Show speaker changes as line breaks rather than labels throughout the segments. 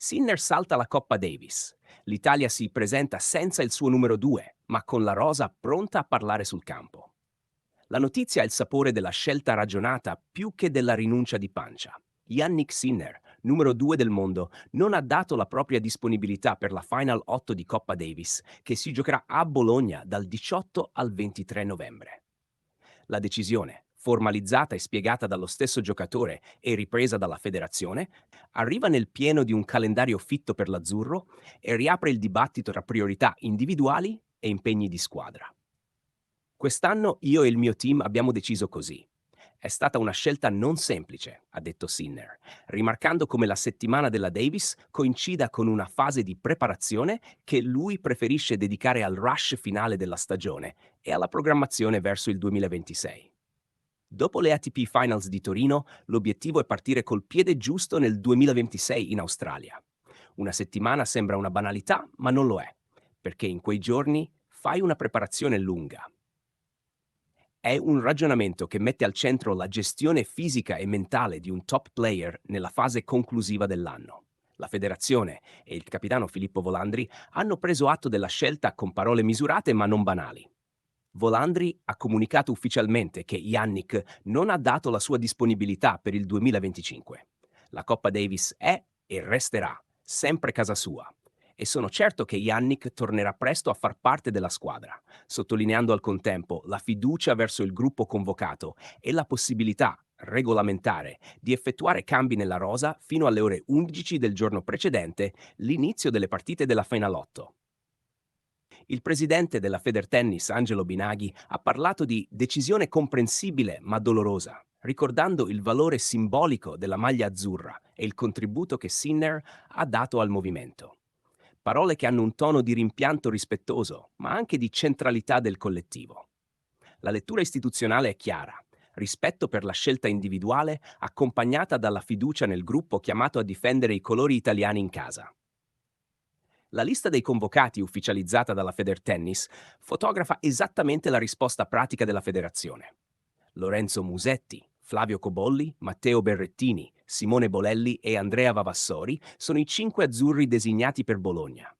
Sinner salta la Coppa Davis. L'Italia si presenta senza il suo numero 2, ma con la rosa pronta a parlare sul campo. La notizia ha il sapore della scelta ragionata più che della rinuncia di pancia. Yannick Sinner, numero 2 del mondo, non ha dato la propria disponibilità per la Final 8 di Coppa Davis, che si giocherà a Bologna dal 18 al 23 novembre. La decisione, formalizzata e spiegata dallo stesso giocatore e ripresa dalla federazione, arriva nel pieno di un calendario fitto per l'azzurro e riapre il dibattito tra priorità individuali e impegni di squadra. Quest'anno io e il mio team abbiamo deciso così. È stata una scelta non semplice, ha detto Sinner, rimarcando come la settimana della Davis coincida con una fase di preparazione che lui preferisce dedicare al rush finale della stagione e alla programmazione verso il 2026. Dopo le ATP Finals di Torino, l'obiettivo è partire col piede giusto nel 2026 in Australia. Una settimana sembra una banalità, ma non lo è, perché in quei giorni fai una preparazione lunga. È un ragionamento che mette al centro la gestione fisica e mentale di un top player nella fase conclusiva dell'anno. La federazione e il capitano Filippo Volandri hanno preso atto della scelta con parole misurate ma non banali. Volandri ha comunicato ufficialmente che Yannick non ha dato la sua disponibilità per il 2025. La Coppa Davis è e resterà sempre casa sua. E sono certo che Yannick tornerà presto a far parte della squadra, sottolineando al contempo la fiducia verso il gruppo convocato e la possibilità regolamentare di effettuare cambi nella rosa fino alle ore 11 del giorno precedente l'inizio delle partite della Final 8. Il presidente della Federtennis, Angelo Binaghi, ha parlato di decisione comprensibile ma dolorosa, ricordando il valore simbolico della maglia azzurra e il contributo che Sinner ha dato al movimento. Parole che hanno un tono di rimpianto rispettoso, ma anche di centralità del collettivo. La lettura istituzionale è chiara. Rispetto per la scelta individuale, accompagnata dalla fiducia nel gruppo chiamato a difendere i colori italiani in casa. La lista dei convocati ufficializzata dalla Federtennis fotografa esattamente la risposta pratica della federazione. Lorenzo Musetti, Flavio Cobolli, Matteo Berrettini, Simone Bolelli e Andrea Vavassori sono i 5 azzurri designati per Bologna.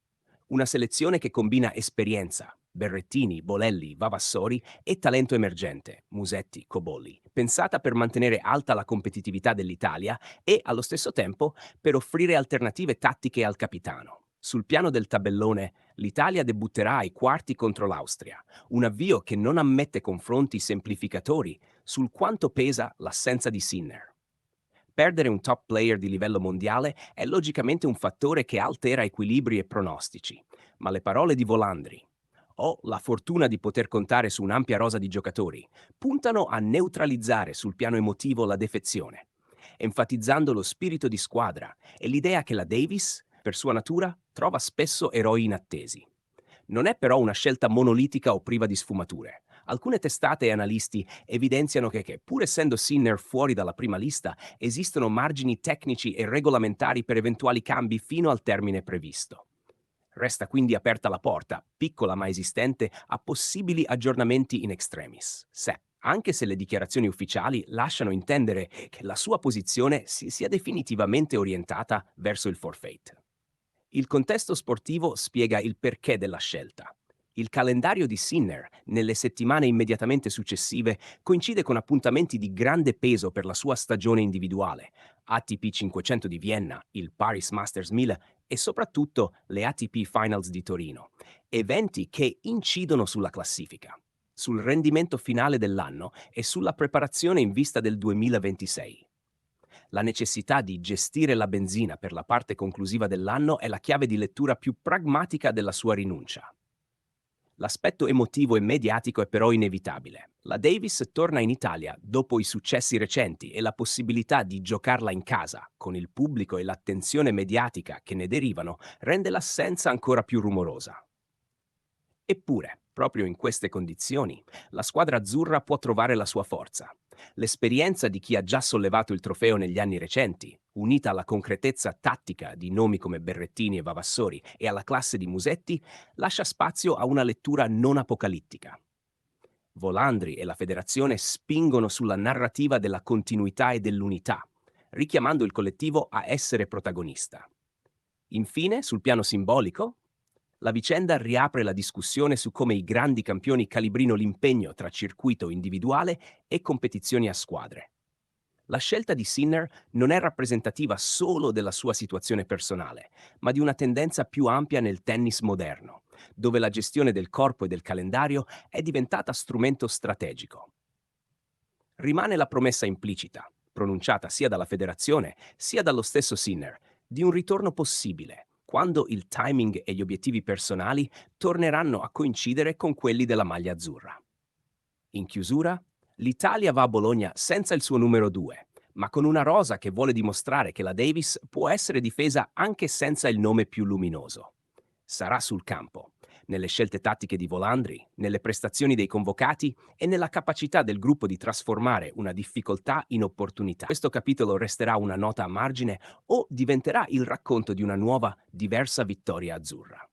Una selezione che combina esperienza, Berrettini, Bolelli, Vavassori e talento emergente, Musetti, Cobolli, pensata per mantenere alta la competitività dell'Italia e, allo stesso tempo, per offrire alternative tattiche al capitano. Sul piano del tabellone, l'Italia debutterà ai quarti contro l'Austria, un avvio che non ammette confronti semplificatori sul quanto pesa l'assenza di Sinner. Perdere un top player di livello mondiale è logicamente un fattore che altera equilibri e pronostici, ma le parole di Volandri o la fortuna di poter contare su un'ampia rosa di giocatori puntano a neutralizzare sul piano emotivo la defezione, enfatizzando lo spirito di squadra e l'idea che la Davis, per sua natura, trova spesso eroi inattesi. Non è però una scelta monolitica o priva di sfumature. Alcune testate e analisti evidenziano che, pur essendo Sinner fuori dalla prima lista, esistono margini tecnici e regolamentari per eventuali cambi fino al termine previsto. Resta quindi aperta la porta, piccola ma esistente, a possibili aggiornamenti in extremis, anche se le dichiarazioni ufficiali lasciano intendere che la sua posizione si sia definitivamente orientata verso il forfeit. Il contesto sportivo spiega il perché della scelta. Il calendario di Sinner, nelle settimane immediatamente successive, coincide con appuntamenti di grande peso per la sua stagione individuale, ATP 500 di Vienna, il Paris Masters 1000 e soprattutto le ATP Finals di Torino, eventi che incidono sulla classifica, sul rendimento finale dell'anno e sulla preparazione in vista del 2026. La necessità di gestire la benzina per la parte conclusiva dell'anno è la chiave di lettura più pragmatica della sua rinuncia. L'aspetto emotivo e mediatico è però inevitabile. La Davis torna in Italia dopo i successi recenti e la possibilità di giocarla in casa, con il pubblico e l'attenzione mediatica che ne derivano, rende l'assenza ancora più rumorosa. Eppure, proprio in queste condizioni, la squadra azzurra può trovare la sua forza. L'esperienza di chi ha già sollevato il trofeo negli anni recenti, unita alla concretezza tattica di nomi come Berrettini e Vavassori e alla classe di Musetti, lascia spazio a una lettura non apocalittica. Volandri e la federazione spingono sulla narrativa della continuità e dell'unità, richiamando il collettivo a essere protagonista. Infine, sul piano simbolico, la vicenda riapre la discussione su come i grandi campioni calibrino l'impegno tra circuito individuale e competizioni a squadre. La scelta di Sinner non è rappresentativa solo della sua situazione personale, ma di una tendenza più ampia nel tennis moderno, dove la gestione del corpo e del calendario è diventata strumento strategico. Rimane la promessa implicita, pronunciata sia dalla federazione sia dallo stesso Sinner, di un ritorno possibile, quando il timing e gli obiettivi personali torneranno a coincidere con quelli della maglia azzurra. In chiusura, l'Italia va a Bologna senza il suo numero 2, ma con una rosa che vuole dimostrare che la Davis può essere difesa anche senza il nome più luminoso. Sarà sul campo, nelle scelte tattiche di Volandri, nelle prestazioni dei convocati e nella capacità del gruppo di trasformare una difficoltà in opportunità. Questo capitolo resterà una nota a margine o diventerà il racconto di una nuova, diversa vittoria azzurra.